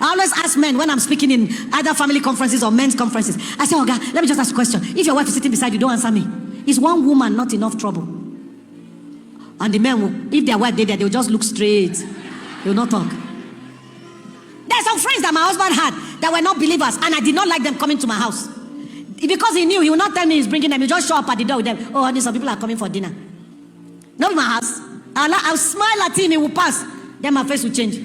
I always ask men when I'm speaking in either family conferences or men's conferences. I say, Oga, let me just ask a question. If your wife is sitting beside you, don't answer me. Is one woman not enough trouble? And the men will, if their wife did that, they'll just look straight. They will not talk. There's some friends that my husband had that were not believers, and I did not like them coming to my house. Because he knew, he would not tell me he's bringing them. He just show up at the door with them. Oh, honey, some people are coming for dinner. Not in my house. I'll smile at him, he will pass. Then my face will change.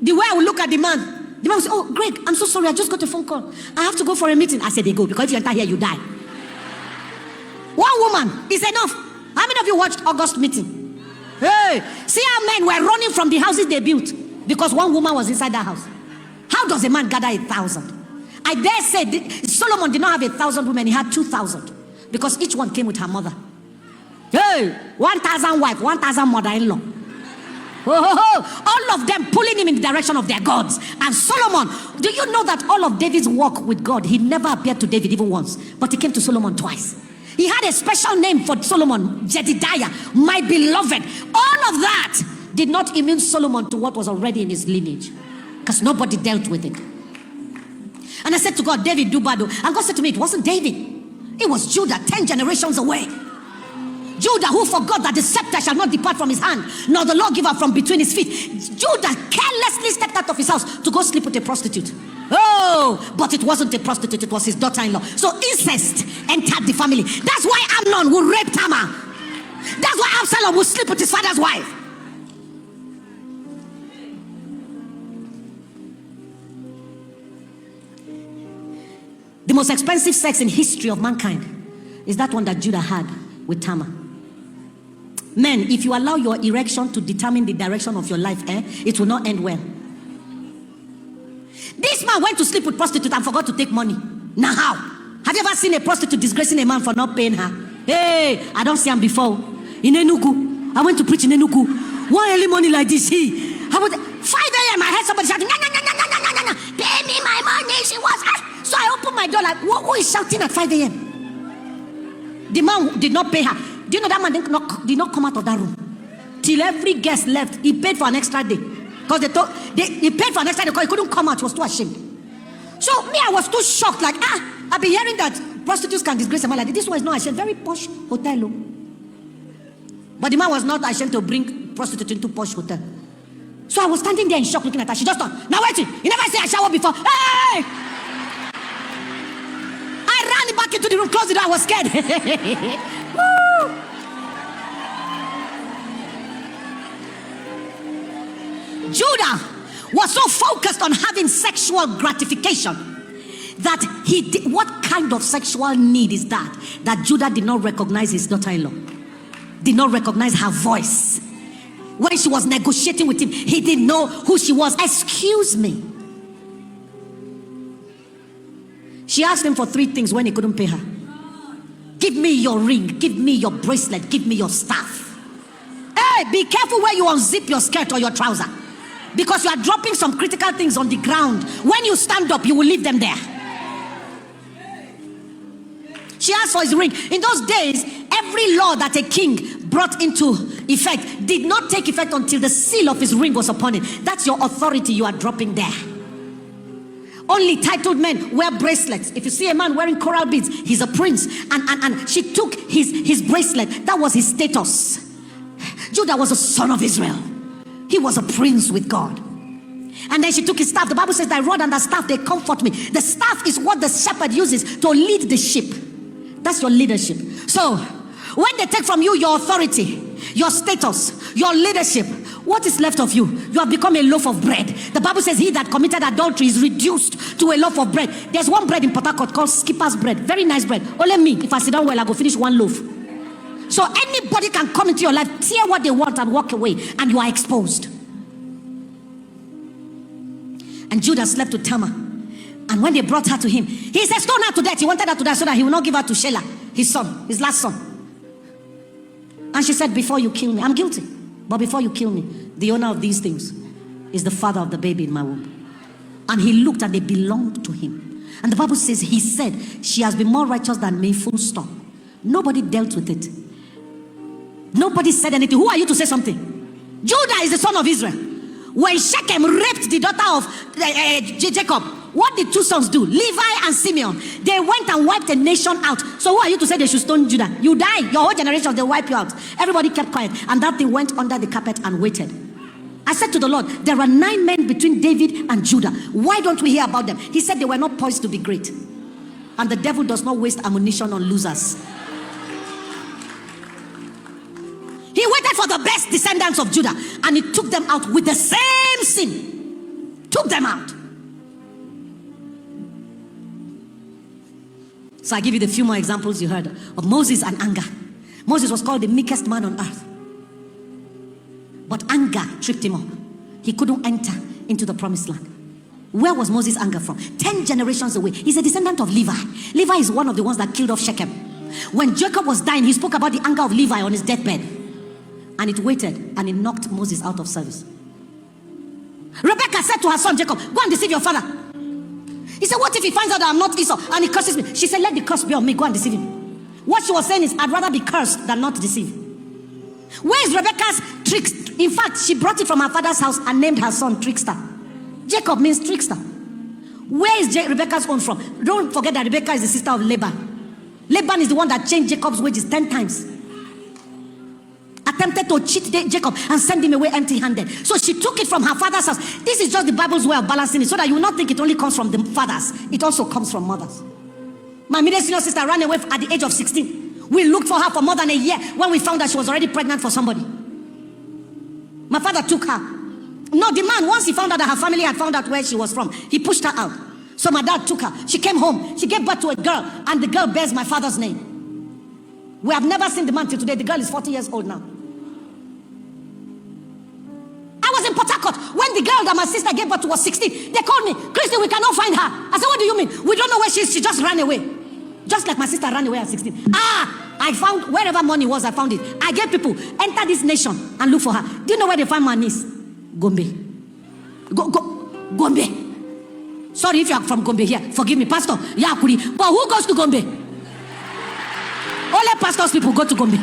The way I will look at the man will say, oh, Greg, I'm so sorry, I just got a phone call. I have to go for a meeting. I said, they go, because if you enter here, you die. One woman is enough. How many of you watched August meeting? Hey, see how men were running from the houses they built because one woman was inside that house. How does a man gather 1,000? I dare say Solomon did not have 1,000 women, he had 2,000 because each one came with her mother. Hey, 1,000 wife, 1,000 mother-in-law. All of them pulling him in the direction of their gods. And Solomon, do you know that all of David's walk with God, he never appeared to David even once, but he came to Solomon twice. He had a special name for Solomon, Jedidiah, my beloved. All of that did not immune Solomon to what was already in his lineage, because nobody dealt with it. And I said to God, David, do bad. And God said to me, it wasn't David, it was Judah, 10 generations away. Judah, who forgot that the scepter shall not depart from his hand, nor the lawgiver from between his feet. Judah carelessly stepped out of his house to go sleep with a prostitute. Oh, but it wasn't a prostitute, it was his daughter-in-law. So incest entered the family. That's why Amnon would rape Tamar. That's why Absalom would sleep with his father's wife. The most expensive sex in history of mankind is that one that Judah had with Tamar. Men, if you allow your erection to determine the direction of your life, it will not end well. This man went to sleep with prostitute and forgot to take money. Now how? Have you ever seen a prostitute disgracing a man for not paying her? Hey, I don't see him before. In Enugu, I went to preach in Enugu. One early morning like this, I was 5 a.m. I heard somebody shouting, no, pay me my money. She was, so I opened my door like, who is shouting at 5 a.m.? The man did not pay her. Do you know that man did not come out of that room till every guest left? He paid for an extra day because he paid for an extra day because he couldn't come out. He was too ashamed. So me, I was too shocked. Like, I've been hearing that prostitutes can disgrace a man like this. This one is not ashamed. Very posh hotel. But the man was not ashamed to bring prostitute into posh hotel. So I was standing there in shock looking at her. She just thought, now wait, you never say I showered before. Hey! I ran back into the room, closed the door. I was scared. Judah was so focused on having sexual gratification that he did. What kind of sexual need is that Judah did not recognize his daughter-in-law, did not recognize her voice? When she was negotiating with him, he didn't know who she was. Excuse me. She asked him for 3 things when he couldn't pay her. Give me your ring, give me your bracelet, give me your staff. Hey, be careful where you unzip your skirt or your trouser, because you are dropping some critical things on the ground. When you stand up, you will leave them there. She asked for his ring. In those days, every law that a king brought into effect did not take effect until the seal of his ring was upon it. That's your authority you are dropping there. Only titled men wear bracelets. If you see a man wearing coral beads, he's a prince. And she took his bracelet. That was his status. Judah was a son of Israel. He was a prince with God. And then she took his staff. The Bible says, thy rod and the staff, they comfort me. The staff is what the shepherd uses to lead the sheep. That's your leadership. So when they take from you your authority, your status, your leadership, what is left of you? You have become a loaf of bread. The Bible says he that committed adultery is reduced to a loaf of bread. There's one bread in Port Harcourt called Skipper's bread. Very nice bread. Only me, if I sit down well, I go finish one loaf. So anybody can come into your life, tear what they want and walk away, and you are exposed. And Judah slept with Tamar. And when they brought her to him, he said, stone her to death. He wanted her to die so that he will not give her to Shelah, his son, his last son. And she said, before you kill me, I'm guilty, but before you kill me, the owner of these things is the father of the baby in my womb. And he looked and they belonged to him. And the Bible says, he said, she has been more righteous than me, full stop. Nobody dealt with it. Nobody said anything. Who are you to say something? Judah is the son of Israel. When Shechem raped the daughter of Jacob, what did two sons do? Levi and Simeon. They went and wiped a nation out. So who are you to say they should stone Judah? You die. Your whole generation, they'll wipe you out. Everybody kept quiet. And that thing went under the carpet and waited. I said to the Lord, there are 9 men between David and Judah. Why don't we hear about them? He said they were not poised to be great. And the devil does not waste ammunition on losers. He waited for the best descendants of Judah, and he took them out with the same sin. Took them out. So I give you the few more examples you heard of Moses and anger. Moses was called the meekest man on earth. But anger tripped him up. He couldn't enter into the promised land. Where was Moses' anger from? 10 generations away. He's a descendant of Levi. Levi is one of the ones that killed off Shechem. When Jacob was dying, he spoke about the anger of Levi on his deathbed. And it waited, and it knocked Moses out of service. Rebecca said to her son Jacob, go and deceive your father. He said, what if he finds out that I'm not Esau and he curses me? She said, let the curse be on me, go and deceive him. What she was saying is, I'd rather be cursed than not deceive. Where is Rebecca's tricks? In fact, she brought it from her father's house and named her son Trickster. Jacob means trickster. Where is Rebecca's own from? Don't forget that Rebecca is the sister of Laban. Laban is the one that changed Jacob's wages 10 times. Attempted to cheat Jacob and send him away empty-handed. So she took it from her father's house. This is just the Bible's way of balancing it, so that you will not think it only comes from the fathers. It also comes from mothers. My middle senior sister ran away at the age of 16. We looked for her for more than a year when we found that she was already pregnant for somebody. My father took her. No, the man, once he found out that her family had found out where she was from, he pushed her out. So my dad took her. She came home. She gave birth to a girl, and the girl bears my father's name. We have never seen the man till today. The girl is 40 years old now. I was in Port Harcourt when the girl that my sister gave birth to was 16. They called me, Christie, we cannot find her. I said, what do you mean? We don't know where she is. She just ran away. Just like my sister ran away at 16. I found wherever money was, I found it. I gave people, enter this nation and look for her. Do you know where they find my niece? Gombe. Gombe. Sorry if you are from Gombe here. Forgive me, Pastor. Yakuri. But who goes to Gombe? Only pastors people go to Gombe.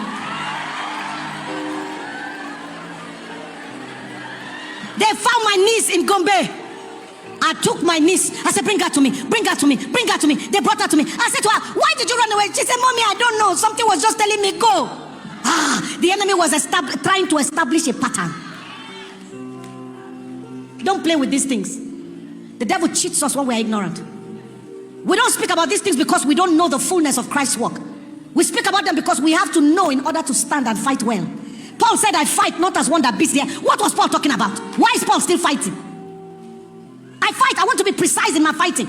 They found my niece in Gombe. I took my niece. I said, bring her to me. Bring her to me. Bring her to me. They brought her to me. I said to her, why did you run away? She said, Mommy, I don't know. Something was just telling me go. The enemy was trying to establish a pattern. Don't play with these things. The devil cheats us when we are ignorant. We don't speak about these things because we don't know the fullness of Christ's work. We speak about them because we have to know in order to stand and fight well. Paul said, I fight not as one that beats the air. What was Paul talking about? Why is Paul still fighting? I fight. I want to be precise in my fighting.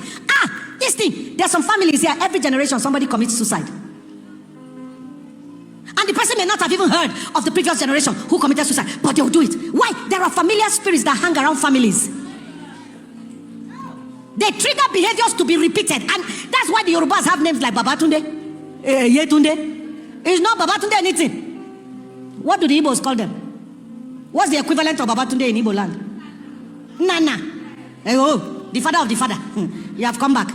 This thing. There are some families here. Every generation somebody commits suicide. And the person may not have even heard of the previous generation who committed suicide, but they'll do it. Why? There are familiar spirits that hang around families. They trigger behaviors to be repeated. And that's why the Yorubas have names like Babatunde. Yetunde. It's not Babatunde anything. What do the Igbos call them? What's the equivalent of Babatunde in Igbo land? Nana. Oh, the father of the father. You have come back.